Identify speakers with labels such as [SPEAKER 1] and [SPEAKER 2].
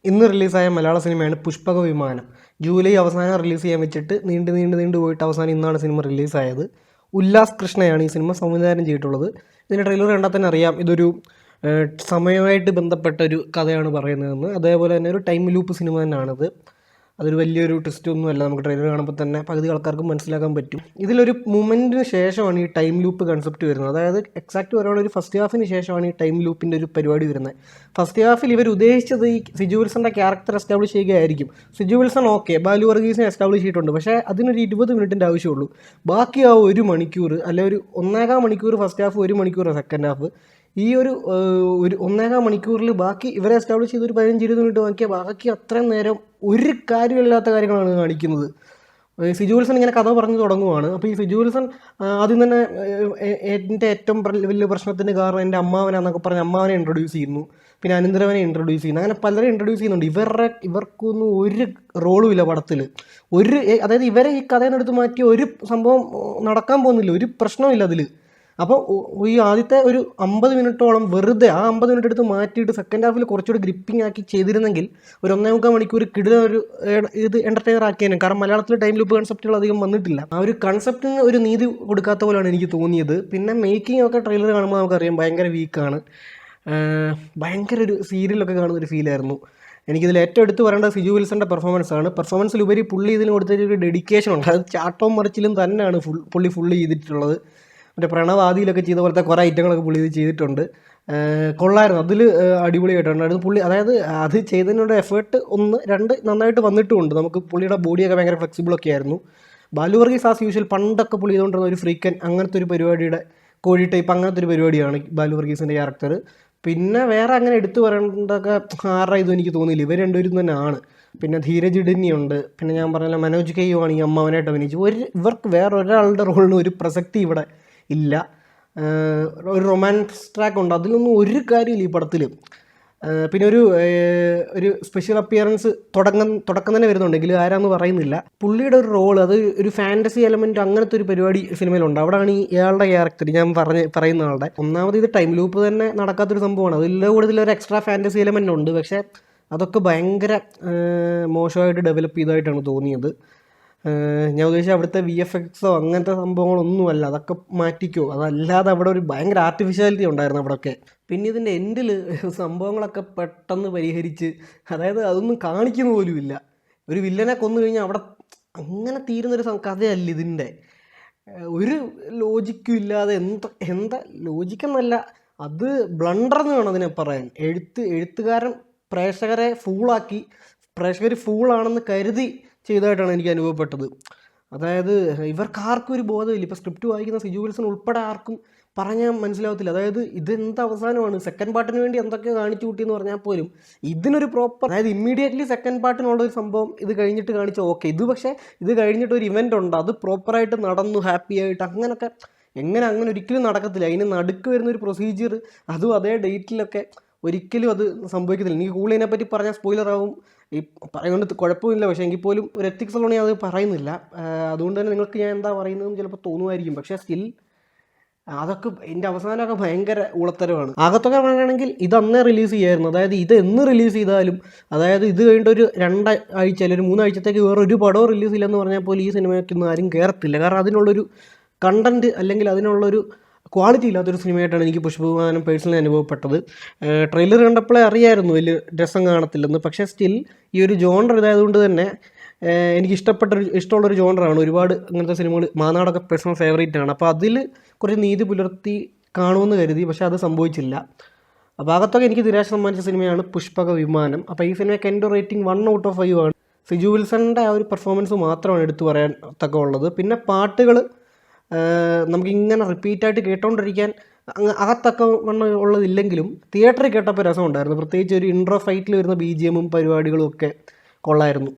[SPEAKER 1] ഇന്ന് റിലീസായ മലയാള സിനിമയാണ് പുഷ്പക വിമാനം. ജൂലൈ അവസാനം റിലീസ് ചെയ്യാൻ വെച്ചിട്ട് നീണ്ടു പോയിട്ട് അവസാനം ഇന്നാണ് സിനിമ റിലീസായത്. ഉല്ലാസ് കൃഷ്ണയാണ് ഈ സിനിമ സംവിധാനം ചെയ്തിട്ടുള്ളത്. ഇതിൻ്റെ ട്രെയിലർ കണ്ടാൽ തന്നെ അറിയാം ഇതൊരു സമയമായിട്ട് ബന്ധപ്പെട്ട ഒരു കഥയാണ് പറയുന്നതെന്ന്. അതേപോലെ തന്നെ ഒരു ടൈം ലൂപ്പ് സിനിമ തന്നെയാണിത്. അതൊരു വലിയൊരു ട്വിസ്റ്റ് ഒന്നുമല്ല, നമുക്ക് ട്രെയിലർ കാണുമ്പോൾ തന്നെ പകുതി ആൾക്കാർക്കും മനസ്സിലാക്കാൻ പറ്റും. ഇതിലൊരു മൂമെൻറ്റിന് ശേഷമാണ് ഈ ടൈം ലൂപ്പ് കൺസെപ്റ്റ് വരുന്നത്. അതായത് എക്സാക്റ്റ് പറയുകയാണെങ്കിൽ ഒരു ഫസ്റ്റ് ഹാഫിന് ശേഷമാണ് ഈ ടൈം ലൂപ്പിൻ്റെ ഒരു പരിപാടി വരുന്നത്. ഫസ്റ്റ് ഹാഫിൽ ഇവർ ഉദ്ദേശിച്ചത് ഈ സിജു വിൽസൻ്റെ ക്യാരക്ടർ എസ്റ്റാബ്ലിഷ് ചെയ്യുകയായിരിക്കും. സിജു വിൽസൺ ഓക്കെ, ബാലു വർഗീസിനെ എസ്റ്റാബ്ലിഷ് ചെയ്തിട്ടുണ്ട്, പക്ഷേ അതിനൊരു 20 മിനിറ്റിൻ്റെ ആവശ്യമുള്ളൂ. ബാക്കി ആ 1 മണിക്കൂർ അല്ലെ ഒരു 1.25 മണിക്കൂർ ഫസ്റ്റ് ഹാഫ്, 1 മണിക്കൂർ സെക്കൻഡ് ഹാഫ്. ഈ ഒരു 1.25 മണിക്കൂറിൽ ബാക്കി ഇവരെ എസ്റ്റാബ്ലിഷ് ചെയ്ത് ഒരു 15-20 മിനിറ്റ് നോക്കിയാൽ ബാക്കി അത്രയും നേരം ഒരു കാര്യമില്ലാത്ത കാര്യങ്ങളാണ് കാണിക്കുന്നത്. സിജു വിൽസൺ ഇങ്ങനെ കഥ പറഞ്ഞു തുടങ്ങുവാണ്. അപ്പോൾ ഈ സിജു വിൽസൺ ആദ്യം തന്നെ എൻ്റെ ഏറ്റവും വലിയ പ്രശ്നത്തിന് കാരണം എൻ്റെ അമ്മാവനാന്നൊക്കെ പറഞ്ഞ് അമ്മാവനെ ഇൻട്രൊഡ്യൂസ് ചെയ്യുന്നു. പിന്നെ അനന്തരവനെ ഇൻട്രൊഡ്യൂസ് ചെയ്യുന്നു. അങ്ങനെ പലരെ ഇൻട്രൊഡ്യൂസ് ചെയ്യുന്നുണ്ട്. ഇവർക്കൊന്നും ഒരു റോളും ഇല്ല പടത്തിൽ. അതായത് ഇവരെ ഈ കഥയെടുത്ത് മാറ്റി ഒരു സംഭവം നടക്കാൻ പോകുന്നില്ല, ഒരു പ്രശ്നമില്ല അതിൽ. അപ്പോൾ ഈ ആദ്യത്തെ ഒരു 50 മിനിറ്റോളം വെറുതെ ആ 50 മിനിറ്റ് എടുത്ത് മാറ്റിയിട്ട് സെക്കൻഡ് ഹാഫിൽ കുറച്ചുകൂടി ഗ്രിപ്പിംഗ് ആക്കി ചെയ്തിരുന്നെങ്കിൽ ഒരു 1.25 മണിക്കൂർ കിടിലം ഒരു ഇത് എൻ്റർടൈനർ ആക്കിയേനെ. കാരണം മലയാളത്തിൽ ടൈം ലൂപ്പ് കൺസെപ്റ്റുകൾ അധികം വന്നിട്ടില്ല. ആ ഒരു കൺസെപ്റ്റിന് ഒരു നീതി കൊടുക്കാത്ത പോലെയാണ് എനിക്ക് തോന്നിയത്. പിന്നെ മേക്കിംഗ് ഒക്കെ ട്രെയിലർ കാണുമ്പോൾ നമുക്കറിയാം ഭയങ്കര വീക്കാണ്. ഭയങ്കര ഒരു സീരിയലൊക്കെ കാണുന്ന ഒരു ഫീലായിരുന്നു. എനിക്കിതിൽ ഏറ്റവും എടുത്ത് പറയേണ്ടത് സിജു വിൽസൻ്റെ പെർഫോമൻസാണ്. പെർഫോമൻസിലുപരി പുള്ളി ഇതിന് കൊടുത്തൊരു ഡെഡിക്കേഷൻ ഉണ്ട്. അത് ചാട്ടവും മറിച്ചിലും തന്നെയാണ് പുള്ളി ഫുള്ള് ചെയ്തിട്ടുള്ളത്. മറ്റേ പ്രണവ് ആദിയിലൊക്കെ ചെയ്ത പോലത്തെ കുറേ ഐറ്റങ്ങളൊക്കെ പുള്ളി ഇത് ചെയ്തിട്ടുണ്ട്. കൊള്ളായിരുന്നു, അതിൽ അടിപൊളിയായിട്ടുണ്ടായിരുന്നു പുള്ളി. അതായത് അത് ചെയ്തതിനുള്ള എഫേർട്ട് 1, 2 നന്നായിട്ട് വന്നിട്ടുമുണ്ട്. നമുക്ക് പുള്ളിയുടെ ബോഡിയൊക്കെ ഭയങ്കര ഫ്ലെക്സിബിളൊക്കെ ആയിരുന്നു. ബാലു വർഗീസ് ആസ് യൂഷ്വൽ പണ്ടൊക്കെ പുള്ളി ചെയ്തുകൊണ്ടിരുന്ന ഒരു ഫ്രീക്കൻ അങ്ങനത്തെ ഒരു പരിപാടിയുടെ കോഴി ടൈപ്പ് അങ്ങനത്തെ ഒരു പരിപാടിയാണ് ബാലു വർഗീസിൻ്റെ ക്യാരക്ടർ. പിന്നെ വേറെ അങ്ങനെ എടുത്തു പറയേണ്ടതൊക്കെ ആരുടെ ഇതും എനിക്ക് തോന്നിയില്ല. ഇവർ രണ്ടുപേരും തന്നെയാണ്. പിന്നെ ധീരജ് ഇടന്നിയുണ്ട്. പിന്നെ ഞാൻ പറഞ്ഞ മനോജ് കെയ്യുമാണ് ഈ അമ്മാവനായിട്ട് അഭിനയിച്ചു. ഇവർക്ക് വേറൊരാളുടെ റോളിന് ഒരു പ്രസക്തി ഇവിടെ ഇല്ല. ഒരു റൊമാൻസ് ട്രാക്ക് ഉണ്ട്, അതിലൊന്നും ഒരു കാര്യമില്ല ഈ പടത്തിൽ. പിന്നെ ഒരു സ്പെഷ്യൽ അപ്പിയറൻസ് തുടക്കം തന്നെ വരുന്നുണ്ടെങ്കിൽ ആരാന്ന് പറയുന്നില്ല. പുള്ളിയുടെ ഒരു റോൾ, അത് ഒരു ഫാൻറ്റസി എലമെൻറ്റ് അങ്ങനത്തെ ഒരു പരിപാടി സിനിമയിലുണ്ട്. അവിടെയാണ് ഇയാളുടെ ക്യാരക്ടർ ഞാൻ പറയുന്ന ആളുടെ. ഒന്നാമത് ഇത് ടൈം ലൂപ്പ് തന്നെ നടക്കാത്തൊരു സംഭവമാണ്. അതിൻ്റെ കൂടുതൽ ഒരു എക്സ്ട്രാ ഫാൻറ്റസി എലമെൻ്റ് ഉണ്ട്, പക്ഷേ അതൊക്കെ ഭയങ്കര മോശമായിട്ട് ഡെവലപ്പ് ചെയ്തതായിട്ടാണ് തോന്നിയത്. ഞാൻ ഉദ്ദേശിച്ച അവിടുത്തെ VFX അങ്ങനത്തെ സംഭവങ്ങളൊന്നുമല്ല, അതൊക്കെ മാറ്റിക്കോ. അതല്ലാതെ അവിടെ ഒരു ഭയങ്കര ആർട്ടിഫിഷ്യാലിറ്റി ഉണ്ടായിരുന്നു അവിടെയൊക്കെ. പിന്നെ ഇതിൻ്റെ എൻഡിൽ സംഭവങ്ങളൊക്കെ പെട്ടെന്ന് പരിഹരിച്ച്, അതായത് അതൊന്നും കാണിക്കുന്ന പോലും ഇല്ല. ഒരു വില്ലനെ കൊന്നു കഴിഞ്ഞാൽ അവിടെ അങ്ങനെ തീരുന്നൊരു കഥയല്ല ഇതിൻ്റെ. ഒരു ലോജിക്കും ഇല്ലാതെ എന്താ ലോജിക്കെന്നല്ല, അത് ബ്ലണ്ടർന്ന് വേണം അതിനെ പറയാൻ. എഴുത്തുകാരൻ പ്രേക്ഷകരെ ഫൂളാക്കി, പ്രേക്ഷകർ ഫൂളാണെന്ന് കരുതി ചെയ്തതായിട്ടാണ് എനിക്ക് അനുഭവപ്പെട്ടത്. അതായത് ഇവർക്കാർക്കും ഒരു ബോധമില്ല. ഇപ്പോൾ സ്ക്രിപ്റ്റ് വായിക്കുന്ന സിജു വിൽസൺ ഉൾപ്പെടെ ആർക്കും പറഞ്ഞാൽ മനസ്സിലാവത്തില്ല. അതായത് ഇതെന്ത് അവസാനമാണ്, സെക്കൻഡ് പാർട്ടിന് വേണ്ടി എന്തൊക്കെ കാണിച്ചു കൂട്ടിയെന്ന് പറഞ്ഞാൽ പോലും ഇതിനൊരു പ്രോപ്പർ, അതായത് ഇമ്മീഡിയറ്റ്ലി സെക്കൻഡ് പാർട്ടിനുള്ളൊരു സംഭവം ഇത് കഴിഞ്ഞിട്ട് കാണിച്ച ഓക്കെ. പക്ഷേ ഇത് കഴിഞ്ഞിട്ട് ഒരു ഇവൻ്റ് ഉണ്ട്, അത് പ്രോപ്പറായിട്ട് നടന്നു ഹാപ്പി ആയിട്ട് അങ്ങനെയൊക്കെ അങ്ങനെ ഒരിക്കലും നടക്കത്തില്ല. അതിന് നടുക്ക് വരുന്നൊരു പ്രൊസീജിയർ, അതും അതേ ഡേറ്റിലൊക്കെ ഒരിക്കലും അത് സംഭവിക്കത്തില്ല. എനിക്ക് കൂടുതലിനെ പറ്റി പറഞ്ഞാൽ സ്പോയിലറാവും, ഈ പറയുന്നത് കുഴപ്പമില്ല. പക്ഷേ എങ്കിൽ പോലും ഒരു എത്തിക്സ് ഉള്ളതുകൊണ്ട് അത് പറയുന്നില്ല. അതുകൊണ്ട് തന്നെ നിങ്ങൾക്ക് ഞാൻ എന്താ പറയുന്നതെന്ന് ചിലപ്പോൾ തോന്നുമായിരിക്കും. പക്ഷേ സ്റ്റിൽ അതൊക്കെ എൻ്റെ അവസാനമൊക്കെ ഭയങ്കര ഊളത്തരമാണ്. ആകത്തൊക്കെ പറയുകയാണെങ്കിൽ ഇത് അന്നേ റിലീസ് ചെയ്യായിരുന്നു. അതായത് ഇത് എന്ന് റിലീസ് ചെയ്താലും, അതായത് ഇത് കഴിഞ്ഞിട്ട് ഒരു 2 ആഴ്ച അല്ലെങ്കിൽ ഒരു 3 ആഴ്ചത്തേക്ക് വേറെ ഒരു പടവും റിലീസ് ഇല്ലെന്ന് പറഞ്ഞാൽ പോലും ഈ സിനിമയ്ക്കൊന്നും ആരും കയറത്തില്ല. കാരണം അതിനുള്ളൊരു കണ്ടൻറ്റ് അല്ലെങ്കിൽ അതിനുള്ളൊരു ക്വാളിറ്റി ഇല്ലാത്തൊരു സിനിമയായിട്ടാണ് എനിക്ക് പുഷ്പവിമാനം പേഴ്സണലി അനുഭവപ്പെട്ടത്. ട്രെയിലർ കണ്ടപ്പോഴേ അറിയായിരുന്നു വലിയ രസം കാണത്തില്ലെന്ന്. പക്ഷേ സ്റ്റിൽ ഈ ഒരു ജോണർ ഇതായതുകൊണ്ട് തന്നെ എനിക്ക് ഇഷ്ടമുള്ളൊരു ജോണറാണ്. ഒരുപാട് അങ്ങനത്തെ സിനിമകൾ മാനാടൊക്കെ പേഴ്സണൽ ഫേവറേറ്റ് ആണ്. അപ്പോൾ അതിൽ കുറച്ച് നീതി പുലർത്തി കാണുമെന്ന് കരുതി, പക്ഷേ അത് സംഭവിച്ചില്ല. അപ്പോൾ അകത്തൊക്കെ എനിക്ക് നിരാശ സമ്മാനിച്ച സിനിമയാണ് പുഷ്പക വിമാനം. അപ്പോൾ ഈ സിനിമയ്ക്ക് എൻ്റെ റേറ്റിംഗ് 1 out of 5 ആണ്. സിജു വിൽസണിൻ്റെ ആ ഒരു പെർഫോമൻസ് മാത്രമാണ് എടുത്തു പറയാൻ തക്ക ഉള്ളത്. പിന്നെ പാട്ടുകൾ നമുക്കിങ്ങനെ റിപ്പീറ്റായിട്ട് കേട്ടോണ്ടിരിക്കാൻ അകത്തൊക്കെ ഉള്ളതില്ലെങ്കിലും തിയേറ്ററിൽ കേട്ടപ്പോൾ രസമുണ്ടായിരുന്നു. പ്രത്യേകിച്ച് ഒരു ഇൻട്രോ ഫൈറ്റിൽ വരുന്ന BGM പരിപാടികളും ഒക്കെ കൊള്ളായിരുന്നു.